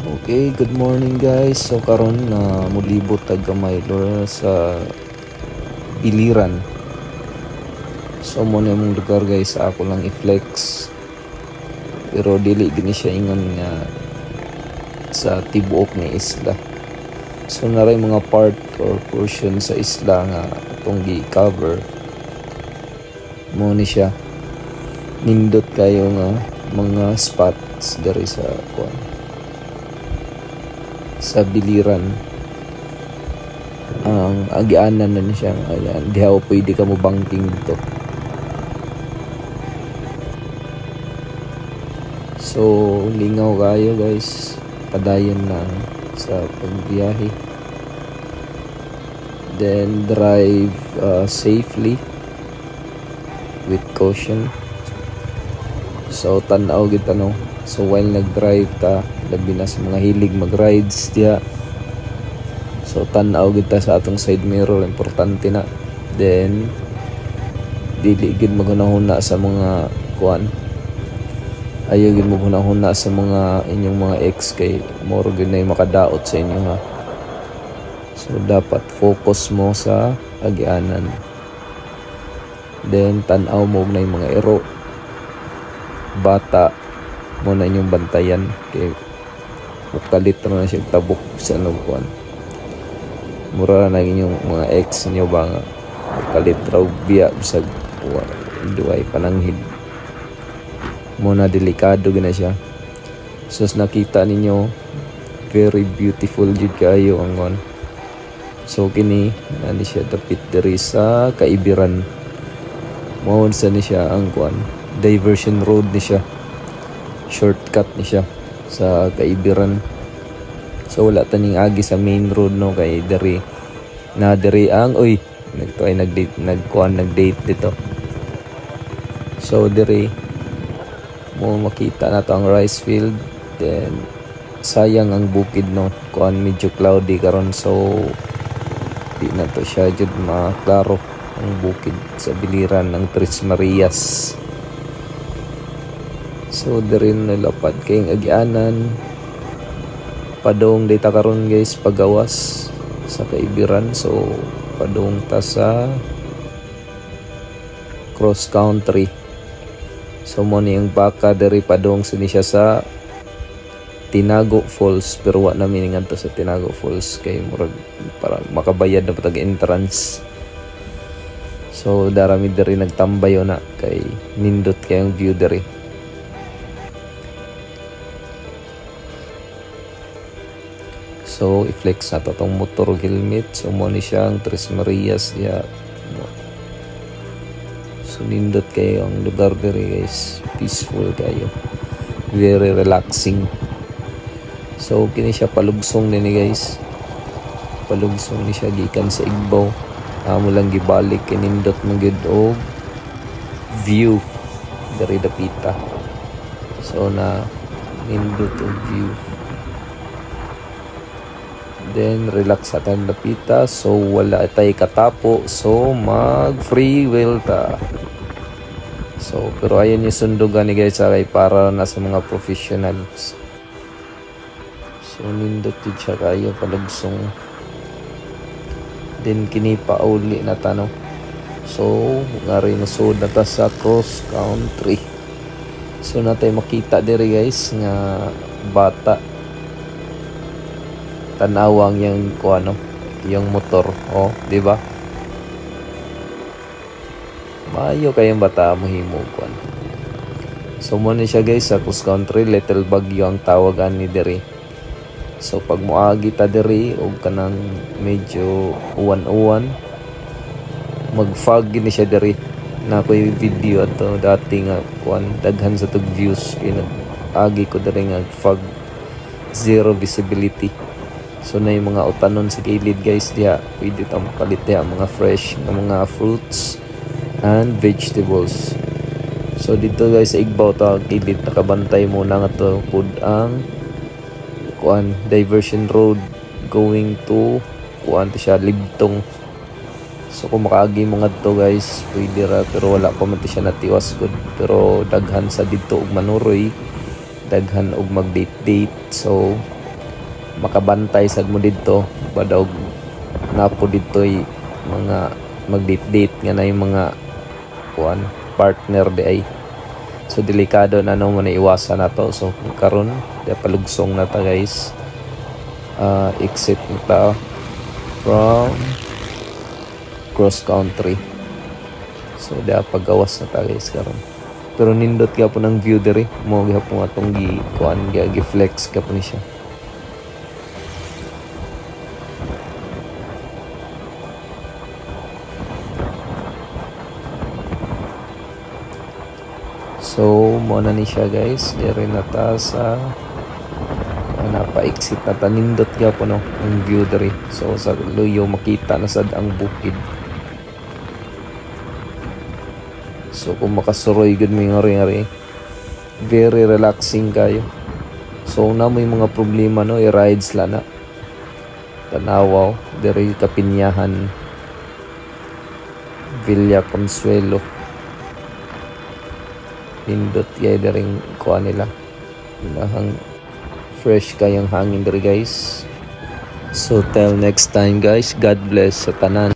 Okay, good morning guys. So karon na mulibot tag gamay lor sa Biliran. So mo na mong lugar guys sa ako lang i-flex. Pero dili gini siya ingon nga sa tibuok ni isla. So naray mga part or portion sa isla nga atong gi-cover. Mo ni siya nindot kayo nga mga spots diri sa Biliran. Ang agianan na siya, ayan, di ako pwede ka mo banking dito. So lingaw kayo guys, padayon lang sa pagbiyahe, then drive safely with caution. So tanaw gid no. So while nag-drive ta, labi na sa mga hilig mag-rides diya, so tanaw gid ta sa atong side mirror, importante na. Then dili gid maghunahuna sa mga kuan, ayaw gid maghunahuna sa mga inyong mga ex, kay more gid na makadaot sa inyo ha. So dapat focus mo sa agianan, then tanaw mo na yung mga ero, bata mo na inyong bantayan, kay ukalit na siya tabok sa kuan. Mura na inyong mga ex niyo ba nga ukalit raw biya bisag duay pananghid mo na, delikado gina siya. So nakita ninyo, very beautiful jud kayo ang kuan. So kini nani siya dapit diri sa Kaibiran. Mao sa ni siya ang kuan, diversion road ni siya, shortcut ni siya sa Kaibiran. So wala taning agi sa main road no, kay diri ang nag-date dito. So diri mo makita na to ang rice field, then sayang ang bukid no, kuan medyo cloudy karon, so di na to siya jud maklaro ang bukid sa Biliran ng Tres Marias. So diri nalapad kayong agianan, padong data karon guys pagawas sa Kaibiran. So padong ta sa cross country. So mo ni yung baka diri padong sini siya sa Tinago Falls, pero wa na miningan to sa Tinago Falls kay murag para makabayad na patag entrance. So darami diri nagtambayo na kay nindot kayong view diri. So i-flex na to tong motor helmet. So mo ni siyang Tres Marias diya. So nindot kayo ang lugar diri guys, peaceful kayo, very relaxing. So kini siya palugsong ni guys, palugsong ni siya gikan sa Igbaw. Amo lang gibalik kay nindot mo gid og view diri dapita. So na nindot og view, then relax sa tayong lapita. So wala tay katapo, so mag free will ta. So pero ayan yung sundugan ni guys kay para na sa mga professionals. So nindot yun siya kayo palugsong, then kini pa uli na tanong. So nga rin nasod na ta sa cross country. So natay makita diri guys nga bata, tanawang yung kuano, yung motor, oh, di ba? Maayo kayong bata mo himo kuan. So mo ni siya guys sa cross country, little bagyo ang tawagan ni diri. So pag moagi ta diri og kanang medyo uwan-uwan, mag-fog ni siya diri. Na ko'y video ato dati nga kuan, daghan sa tug views kay nag-agi ko diri nga fog, zero visibility. So na yung mga utanon sa gilid guys diha, pwede ta mapalit diha mga fresh na mga fruits and vegetables. So dito guys sa Igbaw ta gilid, nakabantay muna nga to pud ang kuan, diversion road going to kuan to siya Libtong. So kung makaagi mo nga to guys, pwede ra, pero wala pa man to siya natiwas good. Pero daghan sa dito og manuroy, daghan og mag-date. So makabantay sad mo didto badaw napo didtoy mga mag-date nga na yung mga kuan partner di ay. So delikado na no mo na iwasan na to. So karon di palugsong na ta guys. Exit na ta from cross country. So di pagawas na ta guys karon. Pero nindot ka po ng view diri mo gihapon atong gi kuan gi-flex ka po ni siya. So, mo na ni siya guys. Diri na ta sa napa-exit na ta. Nindot ka po no, ang view diri. So, sa luyo makita na sad ang bukid. So, kung makasuroy good may ngari-ngari, very relaxing kayo. So, na mo yung mga problema no, i-rides la na. Tanawaw, diri Kapinyahan, Villa Consuelo. Pindot kaya daring kuha nila nahang fresh kayang hangin diri guys. So till next time guys, God bless sa tanan.